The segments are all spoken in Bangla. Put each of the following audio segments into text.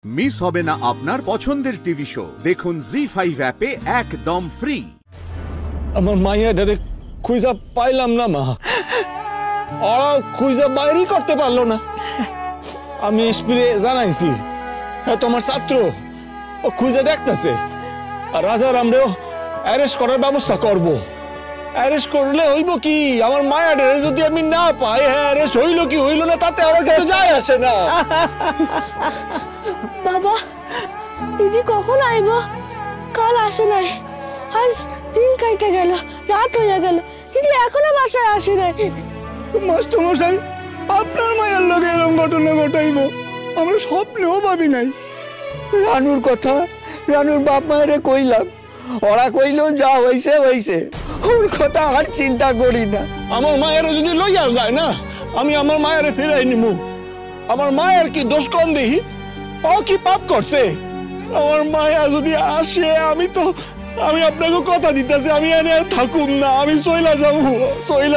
মিস হবে না আপনার পছন্দের টিভি শো। দেখুন জি5 অ্যাপে একদম ফ্রি। আমার মাইয়া ডারে খুঁজা পাইলাম না মা, ওরা খুঁজা বাইরই করতে পারলো না। আমি স্পিরে জানাইছি, হ্যাঁ তোমার ছাত্র ও খুঁজে দেখতেছে, আর রাজার আমরাও অ্যারেস্ট করার ব্যবস্থা করব। অ্যারেস্ট করলে হইব কি, আমার মায়া ডারে যদি আমি না পাই, হ্যাঁ অ্যারেস্ট হইল কি হইল না তাতে আমার কিছু যায় আসে না। বাবা দিদি কখন আইব? কাল আসে নাই, আজ দিন কাইতে গেল, রাত হয়ে গেল, দিদি এখনো বাসায় আসে নাই। মাস্টার মশাই, আপনার মায়ের লগে এরকম ঘটনা ঘটাইব আমরা স্বপ্নেও ভাবি নাই। রানুর কথা রানুর বাপ মায়েরে কইলাম, ওরা কইল যা হইছে হইছে, ওর কথা আর চিন্তা করি না। আমার মায়ের যদি লইয়া যায় না, আমি আমার মায়ের ফিরাই নিমু। আমার মায়ের কি দোষ কোন দেখি? ও কি পাপ করছে? আমার মায়া যদি আসে, আমি আপনাকে কথা দিতেছি, আমি এনে থাকুম না, আমি চইলা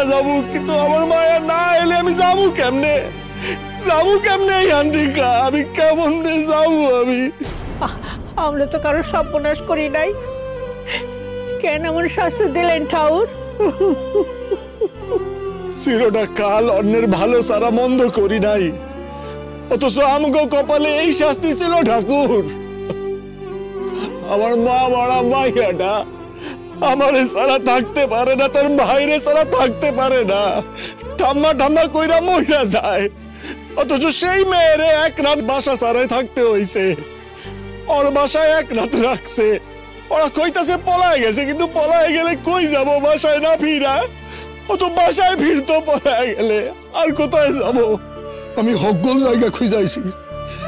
যাবো। কিন্তু আমার মায়া না এলে আমি যাবো কেমনে এখান থেকে? আমি কেমন যাবো? আমরা তো কারো সর্বনাশ করি নাই, কেন এমন শাস্তি দিলেন ঠাকুর? চিরটা কাল অন্যের ভালো সারা মন্দ করি নাই, অথচ আমগো কপালে এই শাস্তি ছিল ঠাকুর। আমার মা বড়া মাইয়াটা আমারে সারা থাকতে পারে না, তার ভাইরে সারা থাকতে পারে না, ঠাম্মা কইরা মইরা যায়, অথচ সেই মেয়েরে এক রাত বাসা সারাই থাকতে হইছে। ওর বাসায় এক রাত রাখছে, ওরা কইতাছে পলায় গেছে, কিন্তু পলায় গেলে কই যাব? বাসায় না ফিরা, ও তো বাসায় ফিরতো পলায় গেলে, আর কোথায় যাব? আমি হকগোল জায়গা খুঁজাইছি,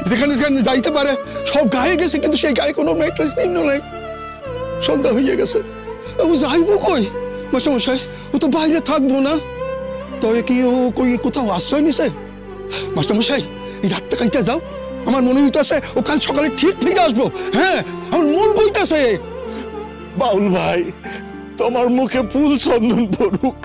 যেখানে যাইতে পারে সব গায়ে গেছে, কিন্তু সেই গায়ে কোনো মেয়েটার চিহ্ন নাই। সন্ধ্যা হয়ে গেছে, যাইব কই? মাস্টারমশাই, ও তো বাইরে থাকবো না, তবে কি ও কই কোথাও আশ্রয় নিছে? মাস্টারমশাই, এই রাতটা কাইতে যাও, আমার মনে হইতেছে ও কাল সকালে ঠিক ফিরে আসবো। হ্যাঁ, আমার মন বলতেছে। বাউল ভাই, তোমার মুখে ফুল চন্দন পড়ুক।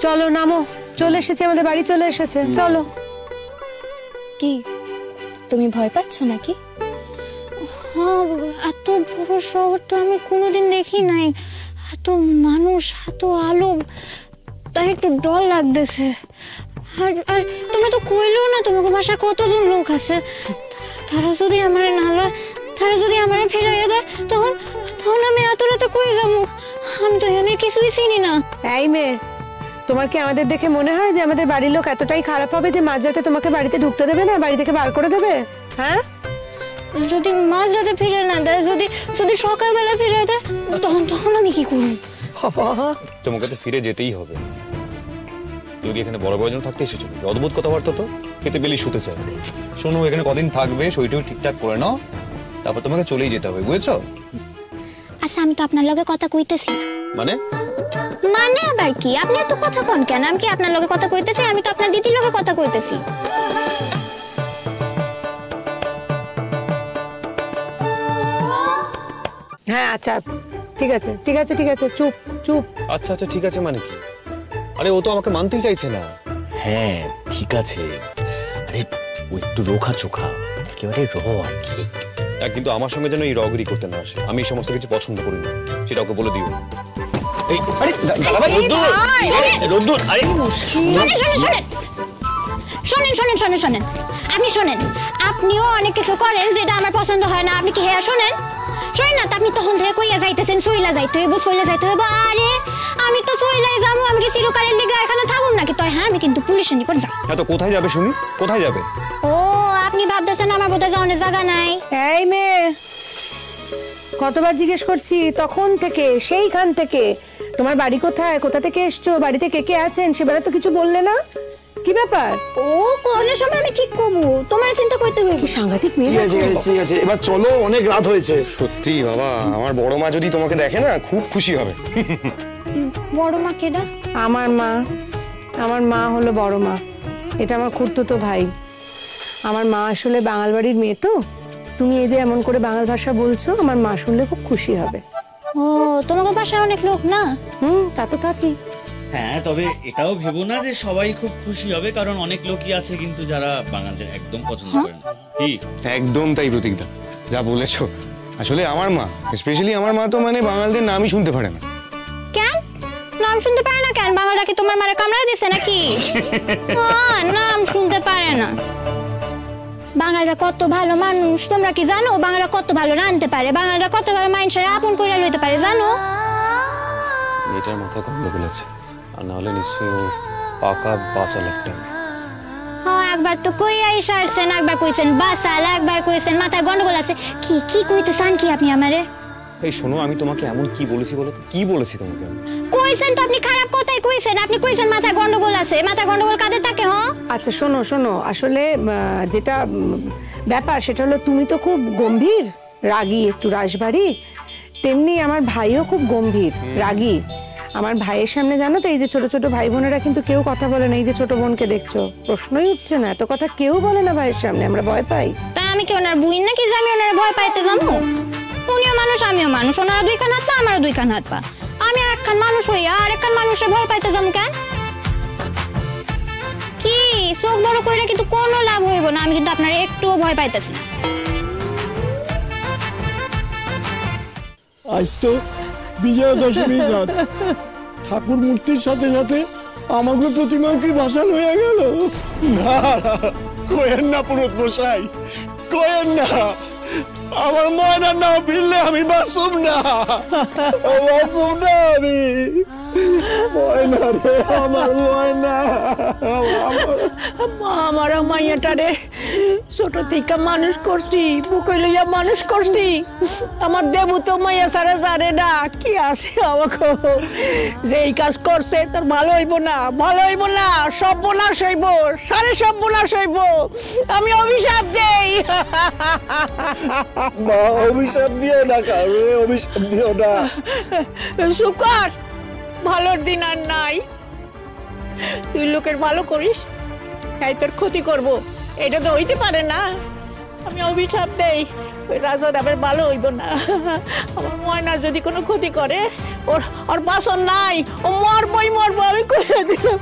চলো নামো, চলে এসেছে, আমাদের বাড়ি চলে এসেছে, চলো। কি তুমি ভয় পাচ্ছ নাকি? হ্যাঁ, এত বড় শহর তো আমি কোনোদিন দেখি নাই, এত মানুষ, এত আলো, তাই একটু ডর লাগতেছে। আর তোমরা তো কইলেও না তোমাকে বাসায় কতজন লোক আছে, তারা যদি আমার না লয়, তারা যদি আমার ফেরাইয়া দেয়, তখন আমি এত রাতে কই যাবো? আমি তো এখানে কিছুই চিনি না। এই মেয়ে, তোমার কি আমাদের দেখে মনে হয় যে আমাদের বাড়ির লোক এতটাই খারাপ হবে যে মাঝরাতে তোমাকে বাড়িতে ঢুকতে দেবে না, বাড়ি থেকে বার করে দেবে? হ্যাঁ, যদি মাঝরাতে ফিরে না দেয়, যদি সকালবেলা ফিরে দেয়, তখন আমি কি করব? তোমাকে তো ফিরে যেতেই হবে। তুমি কি এখানে বড় জন থাকতে এসেছো? অদ্ভুত কথাবার্তা তো, খেতে পেলেই শুতে চাই। শোনো, এখানে কদিন থাকবে, শরীরটাও ঠিকঠাক করে নাও, তারপর তোমাকে চলেই যেতে হবে, বুঝেছো? আচ্ছা, আমি তো আপনার লগে কথা কইতেছি না। মানে আবার কি? আপনি এত কথা কোন কেন? আমি কি আপনার লগে কথা কইতেছি? আমি তো আপনার দিদির লগে কথা কইতেছি। হ্যাঁ, আচ্ছা ঠিক আছে, চুপ। আচ্ছা ঠিক আছে মানে কি? আরে ও তো আমাকে মানতেই চাইছে না। হ্যাঁ ঠিক আছে, আরে ও একটু রোখা চোখা, একেবারে র আর কি। কিন্তু আমার সঙ্গে যেন এই রগরি করতে না আসে, আমি এই সমস্ত কিছু পছন্দ করি না, সেটা ওকে বলে দিও। এই আরে দাদাভাই, রোদ্দুর, আরে শোনেন, আপনি শোনেন, আপনিও অনেক কিছু করেন যেটা আমার পছন্দ হয় না। আপনি কি হ্যাঁ শোনেন না, আপনি তখন থেকে কইয়া যাইতেছেন চইলা যাইতে হইব। আরে আমি তো চইলাই যাবো, আমি কি চিরকালের লেগে এখানে থাকুন নাকি? তো হ্যাঁ, আমি কিন্তু পুলিশের নিকট যাই। হ্যাঁ, তো কোথায় যাবে শুনি? কোথায় যাবে? ও, আপনি ভাবতেছেন আমার বোধহয় যাওয়ার জায়গা নাই? এই মেয়ে, কতবার জিজ্ঞেস করছি তখন থেকে, সেইখান থেকে, তোমার বাড়ি কোথায়, কোথা থেকে এসছো, বাড়িতে কে কে আছেন, সেবেলা তো কিছু বললে না। কি ব্যাপার? ও করলে সময় আমি ঠিক করবো, তোমার চিন্তা করতে হবে। কি সাংঘাতিক মেয়ে। ঠিক আছে, এবার চলো, অনেক রাত হয়েছে। সত্যি বাবা, আমার বড় মা যদি তোমাকে দেখে না, খুব খুশি হবে। বড় মা কেডা? আমার মা হলো বড় মা, এটা আমার খুড়তুতো ভাই। আমার মা আসলে বাঙাল বাড়ির মেয়ে তো, তুমি এই যে এমন করে বাংলা ভাষা বলছো, আমার মা শুনলে খুব খুশি হবে। ও তোমাকে বাসায় অনেক লোক না? তা তো থাকি। হ্যাঁ, তবে এটাও ভেবো না যে সবাই খুব খুশি হবে, কারণ অনেক লোকই আছে কিন্তু যারা বাঙালিদের একদম পছন্দ করে না। কি? একদম তাই প্রতীকদা, যা বলেছো। আসলে আমার মা, স্পেশালি আমার মা তো মানে বাঙালদের নামই শুনতে পারে না। কেন নাম শুনতে পারে না কেন? বাঙালরা কি তোমার মারে কামড়া দিছে নাকি? নাম শুনতে পারে না। বাঙালরা কত ভালো মানুষ, তোমরা কি জানো? বাঙালরা কত ভালো রাঁধতে পারে, বাঙালরা কত ভালো মানুষের আপন করে লইতে পারে, জানো? মেয়েটার মাথায় গন্ডগোল আছে, আর নাহলে নিশ্চয়ই ও পাকা বাচাল একটা। একবার তো কই আইসারছেন, একবার কইছেন বাসাল, একবার কইছেন মাথায় গন্ডগোল আছে। কি কি কইতে চান কি আপনি আমারে? এই শোনো, আমি তোমাকে এমন কি বলেছি বলো তো? কি বলেছি তোমাকে? কইছেন তো আপনি খারাপ কথাই কইছেন। আপনি কইছেন মাথায় গন্ডগোল আছে। মাথায় গন্ডগোল কাদের থাকে? আচ্ছা শোনো শোনো, আসলে যেটা ব্যাপার সেটা হলো তুমি তো খুব গম্ভীর, রাগী, একটু রাশভারী। তেমনি আমার ভাইও খুব গম্ভীর, রাগী। আমার ভাইয়ের সামনে জানো তো, এই যে ছোট ছোট ভাই বোনেরা কিন্তু কেউ কথা বলে না। এই যে ছোট বোনকে দেখছো, প্রশ্নই উঠছে না, এত কথা কেউ বলে না ভাইয়ের সামনে, আমরা ভয় পাই। তাই আমি কি ওনার বুইন নাকি যে আমি ওনার ভয় পাইতে যাবো? উনিও মানুষ, আমিও মানুষ। ওনারা দুই কান হাত পা, আমারও দুই কান হাত পা। আমি একখান মানুষ হইয়া আর একখান মানুষের ভয় পাইতে যাবো কেন? কি চোখ বড় কইরা কিন্তু কোনো লাভ হইব না। আমি কিন্তু আপনার একটুও ভয় পাইতেছি না। আজ তো বিজয়া দশমী রাত, ঠাকুর মূর্তির সাথে সাথে আমাকে প্রতিমা কি ভাসান হয়ে গেল? না, কোয়েন না পুরোত মশাই, কোয়েন না। আমার ময়নার নাম ফিরলে আমি বাসুম না, বাসুম না আমি। ময়না রে, আমার ময়না। আমার মাইয়াটারে ছোট থেকে মানুষ করছি, বুকে লইয়া মানুষ করছি। আমার দেবু তো মাইয়া সারা সারে না, কি আছে আমাকে যে এই কাজ করছে তার ভালো হইব না, ভালো হইব না, সব বোনাস হইব, সারে সব বোনাস হইব। আমি অভিশাপ দেই। মা, অভিশাপ দিও না, কারো অভিশাপ দিও না। শুকর, ভালোর দিন আর নাই। তুই লোকের ভালো করিস, তাই তোর ক্ষতি করব, এটা তো হইতে পারে না। আমি অভিশাপ দেই, ওই রাজার আবার ভালো হইব না। আমার ময়নার যদি কোনো ক্ষতি করে, ওর বাসন নাই, ও মরবই মরবো, আমি কইয়া দিলাম।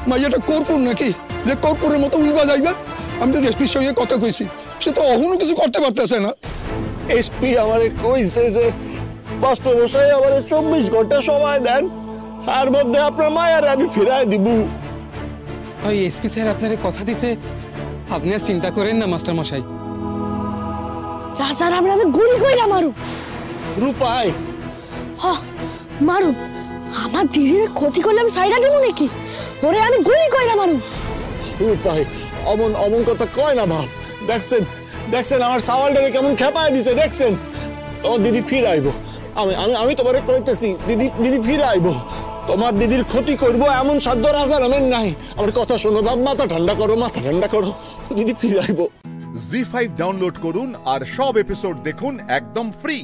মাইয়াটা কর্পূর নাকি যে কর্পূরের মতো উল্বা যাইবে? আমি তো এসপির সঙ্গে কথা কইছি, সে তো অহনো কিছু করতে পারতেছে না। এসপি আমারে কইছে যে মাস্টার মশাই আমারে 24 ঘন্টা সময় দেন, আর মধ্যে আপনার মায়ের আমি ফিরাই দিব। ওই এসপি স্যার আপনারে কথা দিছে, আপনি আর চিন্তা করেন না মাস্টার মশাই। রাজার আমরা গুলি কইরা মারু। রূপাই, মারু, আমার দিদির ক্ষতি করলাম সাইরা দেব নাকি? ওরে আমি গুলি কইরা মারু। রূপাই, অমন অমন কথা কয় না বাপ। দেখছেন দেখছেন আমার সাওয়ালটারে কেমন খেপায় দিছে, দেখছেন? তোমার দিদি ফিরাইব। আমি আমি আমি তোমারে কইতেছি, দিদি দিদি ফিরাইব। তোমার দিদির ক্ষতি করব এমন সাধ্য রাজার আমার নাই। আমার কথা শোনো বাপ, মাথা ঠান্ডা করো, মাথা ঠান্ডা করো, দিদি ফিরাইব। জি5 ডাউনলোড করুন আর সব এপিসোড দেখুন একদম ফ্রি।